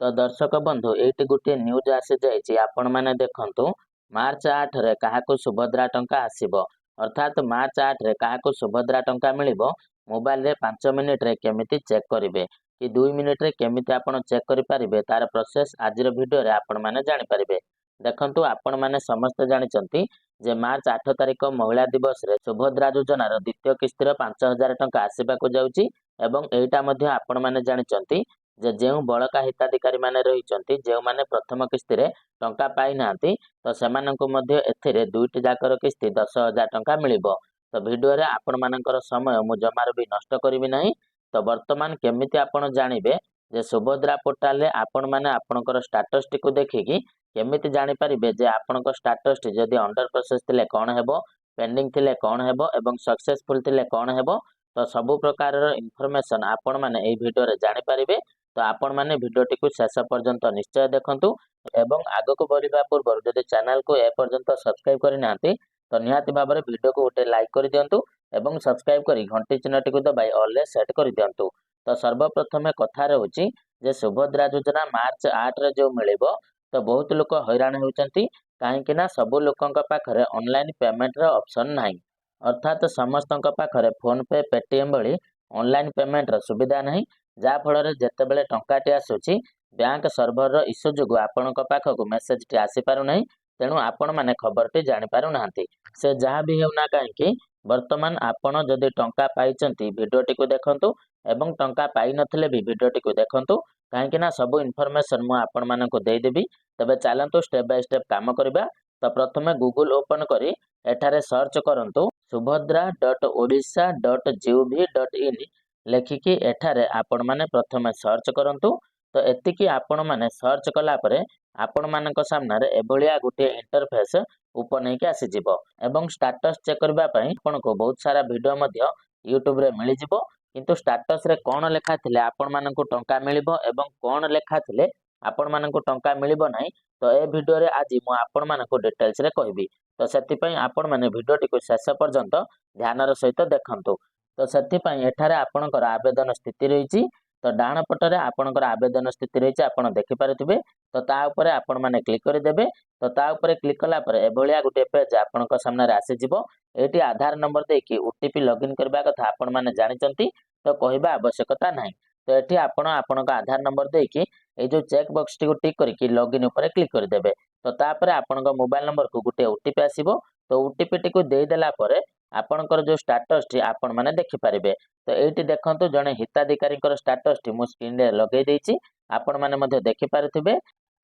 तो दर्शक बंधु ये गोटे न्यूज आसी जाइए आपण मैंने देखु मार्च 8 रे काहाकू सुभद्रा टंका आसीबो अर्थात मार्च 8 रे काहाकू सुभद्रा टंका मिलिबो मोबाइल रे 5 मिनिट रे केमिति चेक करिवे कि 2 मिनिट रे केमिति आपण चेक करि परिबे तार प्रोसेस आजिर वीडियो रे आपण माने जानि परिबे। देखंतु आपण माने समस्त जानिचंती जे मार्च 8 तारिख महिला दिवस रे सुभद्रा योजनार द्वितीय किस्तिर 5000 टंका आसीबाकू जाउची एवं एटा मध्ये आपण माने जानिचंती जे जेउ बळका हिताधिकारी माने रहिचंती जेउ माने प्रथम किस्ती रे टंका पाई नांती तो सेमानंकु मध्ये एथिरे दुईटी जाकर किस्ती 10,000 टंका मिलिबो। तो वीडियो रे आपण मानकर समय मु जमार भी नष्ट करिवि नाही। तो वर्तमान केमिति आपण जानिबे जे सुभद्रा पोर्टल रे आपण माने आपनकर स्टेटस टिकु देखिकी केमिति जानि परिबे जे आपनकर स्टेटस टी जदी अंडर प्रोसेस थिले कोन हेबो पेंडिंग थिले कोन हेबो एवं सक्सेसफुल थिले कोन हेबो तो सबु प्रकार इनफॉरमेशन आपण माने एई वीडियो रे जानि परिबे। तो आपण माने वीडियो टिकु शेष पर्यंत निश्चय देखंतु एवं आगको बढ़िबा पूर्व जदि चैनल को ए पर्यंत सब्सक्राइब करि नांती तो निहाती भाबरे वीडियो को गोटे लाइक कर दियंतु एवं सब्सक्राइब करी घंटी चिन्ह टिकु दबाई ऑल सेट कर दियंतु। तो सर्वप्रथमे कथा रहउची जे सुभद्रा योजना मार्च 8 रे जो मिलिबो तो बहुत लोक हैरान होउचंती काहेकि ना सब लोकंक पाखरे ऑनलाइन पेमेंट रो ऑप्शन नाही अर्थात समस्तंक पाखरे फोन पे पेटीएम भली ऑनलाइन पेमेंट रो सुविधा नाही जा फଳରେ ଯେତେବେଳେ ଟଙ୍କାଟି ଆସୁଛି ବ୍ୟାଙ୍କ ସର୍ଭରର ଇସ୍ୟୁ ଯୋଗୁଁ ଆପଣଙ୍କ ପାଖକୁ ମେସେଜଟି ଆସିପାରୁ ନାହିଁ ତେଣୁ ଆପଣମାନେ ଖବରଟି ଜାଣିପାରୁ ନାହାନ୍ତି। ସେ ଯାହା ବି ହେଉନା କାହିଁକି ବର୍ତ୍ତମାନ ଆପଣ ଯଦି ଟଙ୍କା ପାଇଛନ୍ତି ଭିଡ଼ିଓଟିକୁ ଦେଖନ୍ତୁ ଏବଂ ଟଙ୍କା ପାଇନଥିଲେ ବି ଭିଡ଼ିଓଟିକୁ ଦେଖନ୍ତୁ କାହିଁକି ନା ସବୁ ଇନଫର୍ମେସନ୍ ମୁଁ ଆପଣମାନଙ୍କୁ ଦେଇଦେବି। ତେବେ ଚାଲନ୍ତୁ ଷ୍ଟେପ୍ ବାଇ ଷ୍ଟେପ୍ କାମ କରିବା। ତ ପ୍ରଥମେ ଗୁଗଲ ଓପନ୍ କରି ଏଠାରେ ସର୍ଚ୍ଚ କରନ୍ତୁ subhadra.odisha.gov.in लेखिकी एठारे आपण माने प्रथमे सर्च करंतु। तो एतिकी आपण माने सर्च कला परे आपण मानक सामने रे एभलिया गोटे इंटरफेस ओपन हेके आसी जिवो एवं स्टेटस चेक करबा पई आपनको बहुत सारा वीडियो मध्य यूट्यूब रे मिली जिवो किंतु स्टेटस रे कोन लेखा थिले आपण माननको टंका मिलिबो एवं कोन लेखा थिले आपण माननको टंका मिलिबो नाही तो ए वीडियो रे आज मु आपण माननको डिटेल्स रे कहबी। तो सेति पई आपण माने वीडियो टिको शेष पर्यंत ध्यानर सहित देखंतु। तो सेथिपाई एठारे आपणकर आवेदन स्थिति रही तो डाण पटरे आपणकर आवेदन स्थिति रही आपण देखि पारुथिबे। तो ता ऊपर आपण माने क्लिक कर देबे। तो ता ऊपर क्लिक कला पर एभलिया गुटे पेज आपणक सामने रे आसी जिवो एटी आधार नंबर देकी ओटीपी लॉगिन करबा कथा आपण माने जानिचंती तो कहबा आवश्यकता नाही। तो एटी आपण आपणक आधार नंबर देकी ए जो चेक बॉक्स टी को टिक करके लॉगिन ऊपर क्लिक कर देबे। तो ता पर आपणक मोबाइल नंबर को गुटे ओटीपी आसीबो। तो ओटीपी टी को देई देला परे आपणकर जो स्टेटस टी आपण माने देखि पारिबे। तो एटी देखंतु जने हिताधिकारी स्टेटस टी मु स्क्रीन रे लगेई देइछि आपण माने मध्ये देखि पारुथिबे।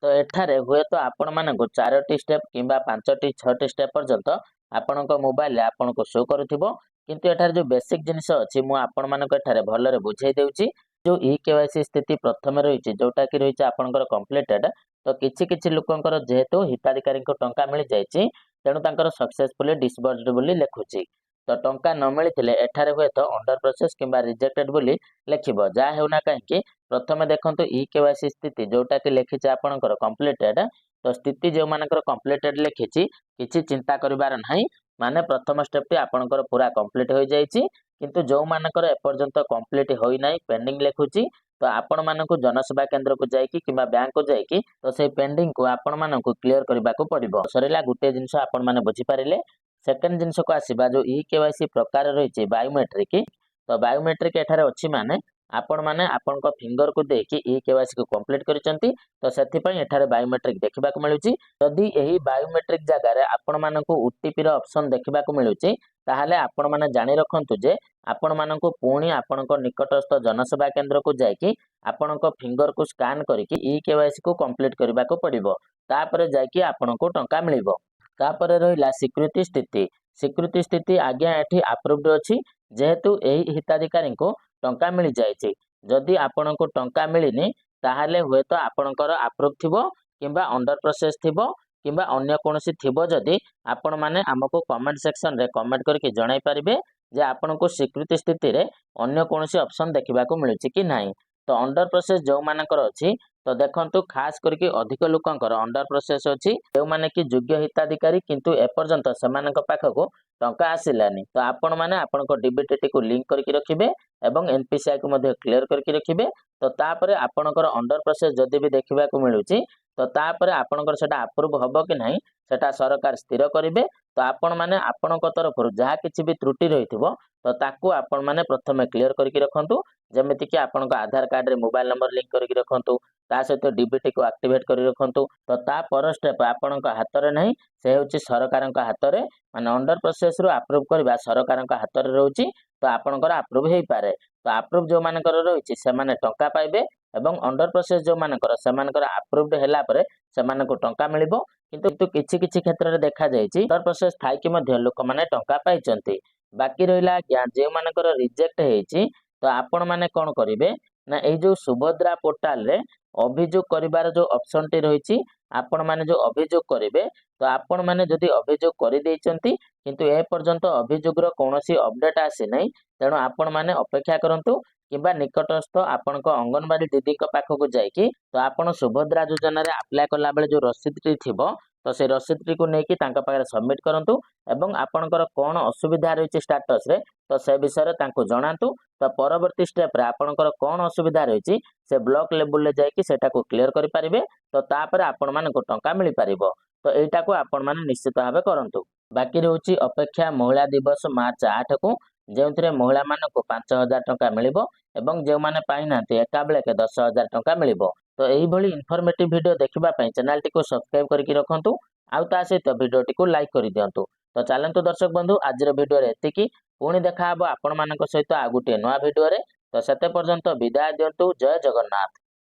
तो एठारे हुए तो आपण माने को 4टी स्टेप किंबा 5टी 6टी स्टेप पर्यंत आपणक मोबाइल रे आपणको शो करूथिबो किंतु एठारे जो बेसिक जिनिस अछि मु आपण मानक एठारे भलरे बुझाई देउछि। जो ई केवाईसी स्थिति प्रथमे रहिछि जोटा कि रहिछि आपणकर कंप्लीटेड तो किछि किछि लोकंकर जेहेतु हिताधिकारी को टंका मिल जाइछि तेणु तांकर सक्सेसफुली डिसबर्स्ड बोली लेखुछि। तो टंका न मिलिथिले एठारे हुए तो अंडर प्रोसेस किंबा रिजेक्टेड बोली लेखिबो जा हेउना काहेकि प्रथमे देखंतु ई केवाईसी स्थिति जोटा कि लेखिछि आपणकर कंप्लीटेड तो स्थिति जो मानकर कंप्लीटेड लेखिछि किछि चिंता करिवार नाही माने प्रथम स्टेप टी आपणकर पूरा कंप्लीट होई जाइछि किंतु जो मानकर एपर्यंत कंप्लीट होई नाही पेंडिंग लेखुछि तो आपण मानकु जनसेवा केंद्र को जाइकी किंबा बैंक को जाइकी तो से पेंडिंग को आपण मानकु क्लियर करबा को पड़िबो। सरेला गुटे जिंस आपण माने बुझी पारिले। सेकंड जिंस को आसीबा जो ई केवाईसी प्रकार रहिछि बायोमेट्रिक। तो बायोमेट्रिक एठारे अछि माने आपण माने आपनक फिंगर को देखि ई केवाईसी को कंप्लीट करिसंती तो सेथि पई एठारे बायोमेट्रिक देखिबा को मिलुछि। यदि एही बायोमेट्रिक जगह रे आपण मानकु ओटीपी रो ऑप्शन देखिबा को मिलुछि ताहाले आपण माने जानि रखंतु जे आपण मानकु पुणी आपनक निकटस्थ जनसेवा केंद्र को जाइकी आपनक फिंगर को स्कैन करिकी ई केवाईसी को कंप्लीट करबा को पड़िबो। तापरे जाइकी आपनक टंका मिलिबो। तापरे रहिला स्वीकृति स्थिति आज्ञा एठी अप्रूव्ड अछि जेहेतु एही हिताधिकारी को टंका मिल जाइछि। जदि आपनक टंका मिलिनी ताहाले हुए तो आपनकर अप्रूव थिबो किंबा अंडर प्रोसेस थिबो किंबा अन्य कोनोसी थिबो जदि आपण माने हमको कमेंट सेक्शन रे कमेंट करके जणाई परिबे जे आपनको स्वीकृति स्थिति रे अन्य कोनोसी ऑप्शन देखिबा को मिलुछि कि नाही। तो अंडर प्रोसेस जो मानकर अछि तो देखंतु खास करके अधिक लोकंकर अंडर प्रोसेस अछि जो माने कि योग्य हिताधिकारी किंतु एपर्यंत सेमानक पाखको टंका आसिलानी तो आपण माने आपनको डीबीटी को लिंक करके रखिबे एवं एनपीसीआई को मध्ये क्लियर करके रखिबे तो तापरे आपणकर अंडर प्रोसेस जदि भी देखिबा को मिलुची तो तापरे आपणकर सेटा अप्रूव हबो कि नाही सेटा सरकार स्थिर करिवे तो आपण माने आपणक तरफरु जहा किछि भी त्रुटि रहिथिबो तो ताकू आपण माने प्रथमे क्लियर करके रखंतु जेमिति कि आपणक आधार कार्ड रे मोबाइल नंबर लिंक करके रखंतु ता सहित डीबीटी को एक्टिवेट करी रखंतु तो ता पर स्टेप आपणक हातरे नाही से होची सरकारक हातरे माने अंडर प्रोसेस रु अप्रूव करबा सरकारक हातरे रहउची तो आपणकर अप्रूव हेई पारे तो अप्रूव जो मानकर रहिछि से माने टंका पाइबे एवं अंडर प्रोसेस जो मानकर से मानकर अप्रूव्ड हैला परे से मानको टंका मिलिबो किंतु किछि किछि क्षेत्र रे देखा जायछि अंडर प्रोसेस थाई कि मध्ये लोक माने टंका पाइचंती बाकी रहिला जे मानकर रिजेक्ट हेछि तो आपण माने कोन करिवे ना एई जो सुभद्रा पोर्टल रे अभियोग करिवार जो ऑप्शन टी रहिछि आपण माने जो अभियोग करिवे तो आपण माने जदि अभियोग करि दैचंती किंतु ए पर्यंत अभियोग रो कोनोसी अपडेट आसी नै तेणु आपण माने अपेक्षा करंतु किबा निकटस्थ आपणक अंगनवाड़ी दीदी पाखक जाइकी तो आपण सुभद्रा योजना रे अप्लाई कला बेले जो रसीद टी थिबो तो से रसीद टी को नेकी तांका पाखरे सबमिट करंतु एवं आपणकर कोन असुविधा रहिछि स्टेटस रे तो से विषय रे तांको जणांतु तो परवर्ती स्टेप रे आपणकर कोन असुविधा रहिछि से ब्लॉक लेवल ले जाइकी सेटा को क्लियर करि परिबे तो तापर आपण मानको टंका मिलि परिबो तो एटा को आपण माने निश्चित भाबे करंतु बाकी रहउछि अपेक्षा महिला दिवस मार्च 8 को जेउथिरे महिला मानको 5000 टंका मिलिबो एवं जे माने पाइनाते एका बेले के 10000 टंका मिलिबो तो एही भली इन्फॉर्मेटिव वीडियो देखिबा पई चैनल टी को सब्सक्राइब करके रखंतु आउ ता सहित वीडियो टी को लाइक करि दियंतु तो चलंतु दर्शक बंधु आज वीडियो रे एतिकी पुणी देखा हबो आपण मानक सहित आ गुटे नवा वीडियो रे तो सेते पर्यंत विदाय दियंतु जय जगन्नाथ।